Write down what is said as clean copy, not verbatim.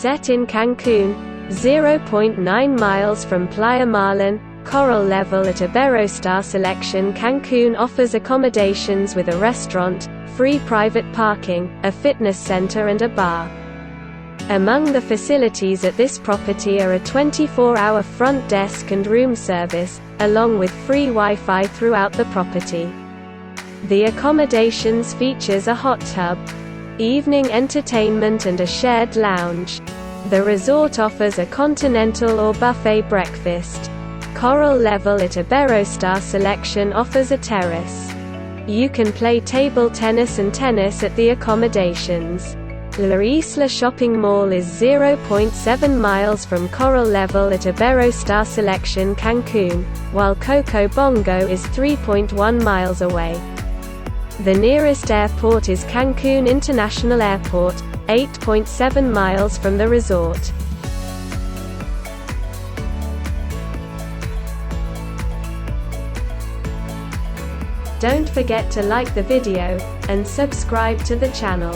Set in Cancun, 0.9 miles from Playa Marlin, Coral Level at Iberostar Selection Cancun offers accommodations with a restaurant, free private parking, a fitness center and a bar. Among the facilities at this property are a 24-hour front desk and room service, along with free Wi-Fi throughout the property. The accommodations features a hot tub, evening entertainment and a shared lounge. The resort offers a continental or buffet breakfast. Coral Level at Iberostar Selection offers a terrace. You can play table tennis and tennis at the accommodations. La Isla Shopping Mall is 0.7 miles from Coral Level at Iberostar Selection Cancun, while Coco Bongo is 3.1 miles away. The nearest airport is Cancun International Airport, 8.7 miles from the resort. Don't forget to like the video, and subscribe to the channel.